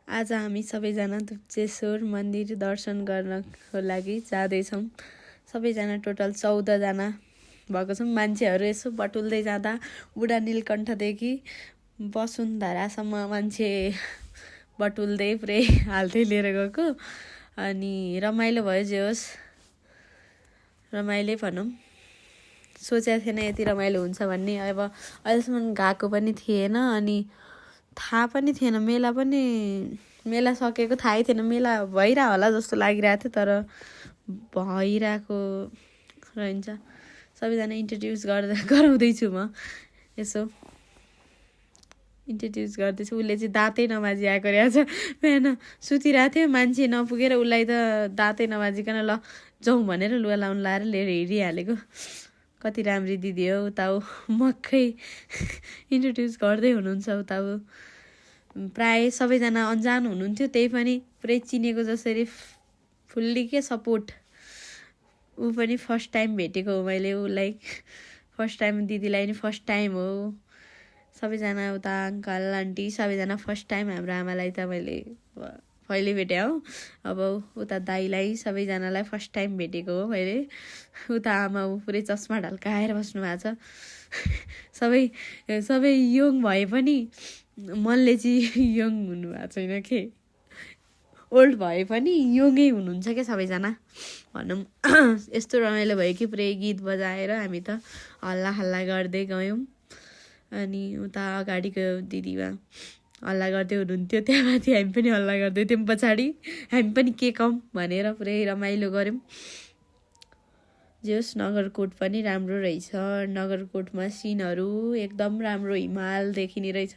आज हामी सबैजना दुप्चेश्वर मन्दिर दर्शन गर्नको लागि जाँदैछौँ। सबैजना टोटल 14 जना भएको छौँ। मान्छेहरू यसो बटुल्दै जाँदा बुढा नीलकण्ठदेखि वसुन्धरासम्म मान्छे बटुल्दै पुरै हाल्दै लिएर गएको। अनि रमाइलो भयो, जे होस् रमाइलै भनौँ। सोचेको थिएन यति रमाइलो हुन्छ भन्ने। अब अहिलेसम्म गएको पनि थिएन अनि थाहा पनि थिएन। मेला सकेको थाहै थिएन। मेला भइरह होला जस्तो लागिरहेको थियो, तर भइरहेको रहन्छ। सबैजना इन्ट्रोड्युस गराउँदैछु म। यसो इन्ट्रोड्युस गर्दैछु। उसले चाहिँ दाँतै नमाजी आएको रहेछ। बिहान सुतिरहेको थियो, मान्छे नपुगेर उसलाई त दाँतै नमाजिकन ल जाउँ भनेर लुगा लाउनु लाएर लिएर हिँडिहालेको। कति राम्री दिदी हो। उता मक्कै इन्ट्रोड्युस गर्दै हुनुहुन्छ। उता प्राय सबैजना अन्जान हुनुहुन्थ्यो, त्यही पनि पुरै चिनेको जसरी फुल्ली के सपोर्ट। ऊ पनि फर्स्ट टाइम भेटेको हो मैले उसलाई। फर्स्ट टाइम दिदीलाई नि फर्स्ट टाइम हो। सबैजना उता अङ्कल आन्टी सबैजना फर्स्ट टाइम। हाम्रो आमालाई त मैले पहिले भेटेँ हो। अब उता दाइलाई सबैजनालाई फर्स्ट टाइम भेटेको हो मैले। उता आमा पुरै चस्मा ढल्काएर बस्नु भएको छ। सबै यङ भए पनि मनले चाहिँ यङ हुनुभएको छैन के। ओल्ड भए पनि यङै हुनुहुन्छ क्या सबैजना भनौँ। यस्तो रमाइलो भयो कि पुरै गीत बजाएर हामी त हल्ला हल्ला गर्दै गयौँ। अनि उता अगाडिको दिदीमा हल्ला गर्दै हुनुहुन्थ्यो, त्यहाँ माथि हामी पनि हल्ला गर्दै थियौँ पछाडि। हामी पनि के कम भनेर पुरै रमाइलो गऱ्यौँ। जे होस् नगरकोट पनि राम्रो रहेछ। नगरकोटमा सिनहरू एकदम राम्रो हिमाल देखिने रहेछ।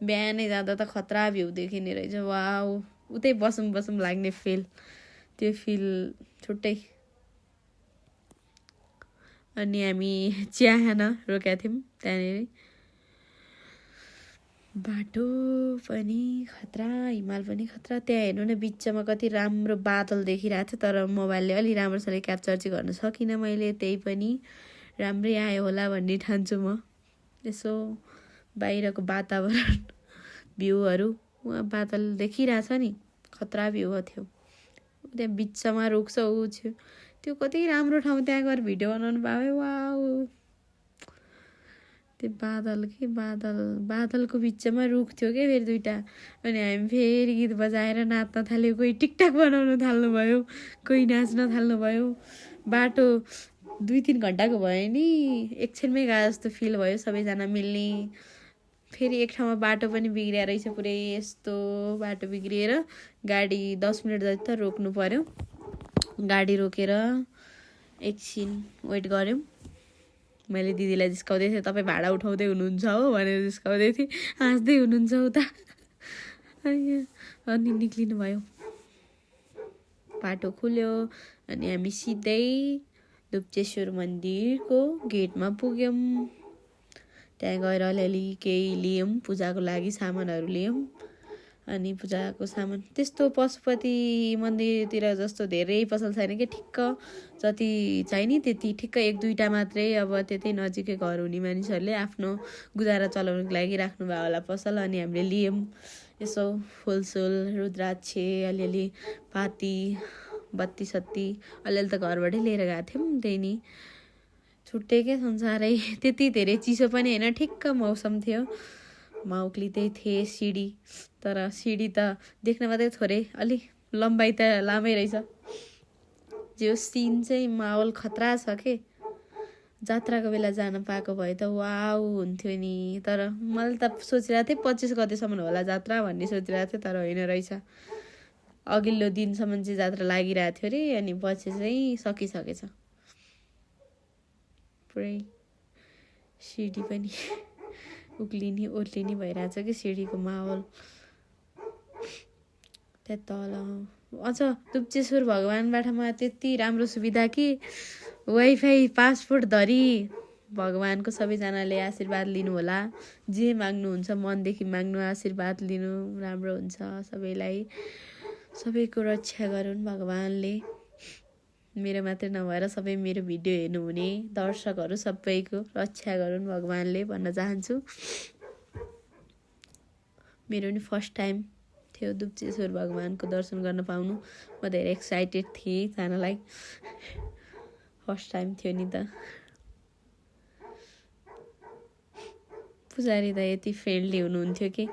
बिहानै जाँदा त खतरा भ्यू देखिने रहेछ। वाउ, उतै बसौँ लाग्ने फिल, त्यो फिल छुट्टै। अनि हामी चिया खान रोकेका थियौँ त्यहाँनिर। बाटो पनि खतरा, हिमाल पनि खतरा। त्यहाँ हेर्नु न, बिचमा कति राम्रो बादल देखिरहेको थियो, तर मोबाइलले अलि राम्रोसँगले क्याप्चर चाहिँ गर्न सकिनँ मैले। त्यही पनि राम्रै आयो होला भन्ने ठान्छु म। यसो बाहिरको वातावरण भ्यूहरू, वहाँ बादल देखिरहेछ नि, खतरा भ्यू थियो। त्यहाँ बिचमा रोक्छ ऊ थियो, त्यो कति राम्रो ठाउँ। त्यहाँ गएर भिडियो बनाउनु पायो। वाउ, त्यो बादलको बिचमा रुख थियो क्या फेरि दुइटा। अनि हामी फेरि गीत बजाएर नाच्न थाल्यो। कोही टिकटक बनाउनु थाल्नुभयो, कोही नाच्न थाल्नुभयो। बाटो 2-3 घन्टाको भयो नि, एकछिनमै गए जस्तो फिल भयो। सबैजना मिल्ने। फेरि एक ठाउँमा बाटो पनि बिग्रिया रहेछ पुरै। यस्तो बाटो बिग्रिएर गाडी 10 मिनट जति त रोक्नु पर्यो। गाडी रोकेर एकछिन वेट गऱ्यौँ। मैले दिदीलाई जिस्काउँदै थिएँ, तपाईँ भाडा उठाउँदै हुनुहुन्छ हो भनेर जिस्काउँदै थिएँ। हाँस्दै हुनुहुन्छ उता। अनि निक्लिनु भयो, बाटो खुल्यो। अनि हामी सिधै दुप्चेश्वर मन्दिरको गेटमा पुग्यौँ। त्यहाँ गएर अलिअलि केही लियौँ, पूजाको लागि सामानहरू लियौँ। अनि पूजाको सामान त्यस्तो पशुपति मन्दिरतिर जस्तो धेरै पसल छैन कि। ठिक्क जति चाहिने त्यति ठिक्क 1-2टा मात्रै। अब त्यतै नजिकै घर हुने मानिसहरूले आफ्नो गुजारा चलाउनुको लागि राख्नुभयो होला पसल। अनि हामीले लियौँ यसो फुलसुल, रुद्राक्ष, अलिअलि पाती, बत्ती सत्ती अलिअलि त घरबाटै लिएर गएको थियौँ। त्यही नि छुट्टै के संसारै। त्यति धेरै चिसो पनि होइन, ठिक्क मौसम थियो। उक्लिँदै थिए सिडी, तर सिडी त देख्न मात्रै थोरै, अलि लम्बाइ त लामै रहेछ। जो सिन चाहिँ माहौल खतरा छ के। जात्राको बेला जान पाएको भए त वाउ हुन्थ्यो नि। तर मैले त सोचिरहेको थिएँ 25 गतेसम्म होला जात्रा भन्ने सोचिरहेको थिएँ, तर होइन रहेछ। अघिल्लो दिनसम्म चाहिँ जात्रा लागिरहेको थियो अरे। अनि पछि चाहिँ सकिसकेछ पुरै। सिडी पनि उक्लिने ओर्लिने भइरहेछ कि सिडीको माहौल। त्यहाँ तल अझ दुप्चेश्वर भगवानबाटमा त्यति राम्रो सुविधा कि वाइफाई पासपोर्ट धरी भगवानको सबैजनाले आशीर्वाद लिनु होला। जे माग्नुहुन्छ मनदेखि माग्नु, आशीर्वाद लिनु, राम्रो हुन्छ सबैलाई। सबैको रक्षा गरून् भगवानले। मेरो मात्रै नभएर सबै मेरो भिडियो हेर्नुहुने दर्शकहरू सबैको रक्षा गरून् भगवानले भन्न चाहन्छु। मेरो नि फर्स्ट टाइम थियो दुप्चेश्वर भगवानको दर्शन गर्न पाउनु। म धेरै एक्साइटेड थिएँ जानलाई। फर्स्ट टाइम थियो नि त। पुजारी त यति फ्रेन्डली हुनुहुन्थ्यो कि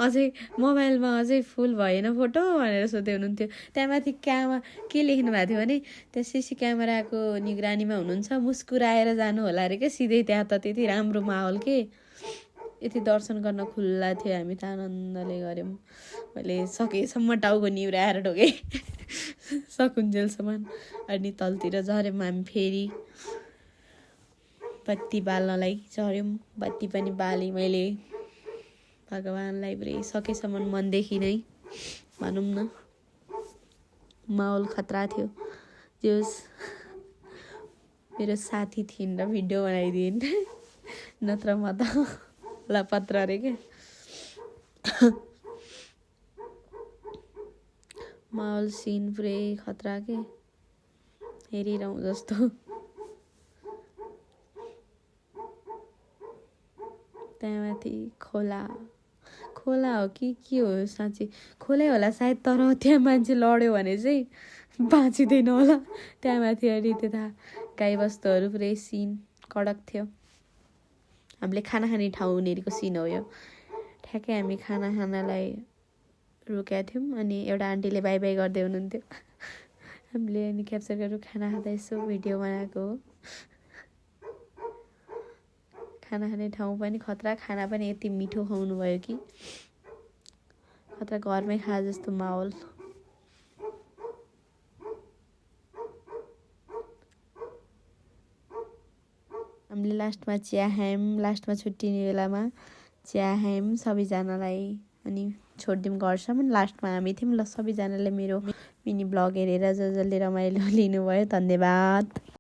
अझै मोबाइलमा अझै फुल भएन फोटो भनेर सोध्दै हुनुहुन्थ्यो। त्यहाँ माथि के लेख्नु भएको थियो भने त्यहाँ सिसी क्यामेराको निगरानीमा हुनुहुन्छ, मुस्कुराएर जानु होला अरे क्या सिधै। त्यहाँ त त्यति राम्रो माहौल के यति दर्शन गर्न खुल्ला थियो। हामी त आनन्दले गऱ्यौँ। मैले सकेसम्म टाउको निहुराएर ढोगेँ सकुन्जेलसम्म। अनि तलतिर झऱ्यौँ हामी फेरि बत्ती बाल्नलाई झऱ्यौँ। बत्ती पनि बालेँ मैले भगवानलाई पुरै सकेसम्म मनदेखि नै भनौँ न। माहौल खतरा थियो। जोस् मेरो साथी थिइन् र भिडियो बनाइदिइन्, नत्र म त लापत्र अरे क्या। माहौल सिन पुरै खतरा के हेरिरहँ जस्तो। त्यहाँमाथि खोला हो कि के हो साँच्ची खोलै होला सायद। तर त्यहाँ मान्छे लड्यो भने चाहिँ बाँचिँदैन होला। त्यहाँमाथि अनि त्यता गाईबस्तुहरू पुरै सिन कडक थियो। हामीले खाना खाने ठाउँ उनीहरूको सिन हो यो। ठ्याक्कै हामी खाना खानालाई रोकेका थियौँ। अनि एउटा आन्टीले बाई बाई गर्दै हुनुहुन्थ्यो। हामीले अनि क्याप्चर गरेर खाना खाँदा यसो भिडियो बनाएको हो। खाना खाने ठाउँ पनि खतरा, खाना पनि यति मिठो खुवाउनु भयो कि खतरा, घरमै खा जस्तो माहौल। हामीले लास्टमा चिया खायौँ। लास्टमा छुट्टिने बेलामा चिया खायौँ सबैजनालाई अनि छोडिदिउँ घरसम्म। लास्टमा हामी थियौँ। ल सबैजनाले मेरो मिनी ब्लग हेरेर जसले रमाइलो लिनुभयो धन्यवाद।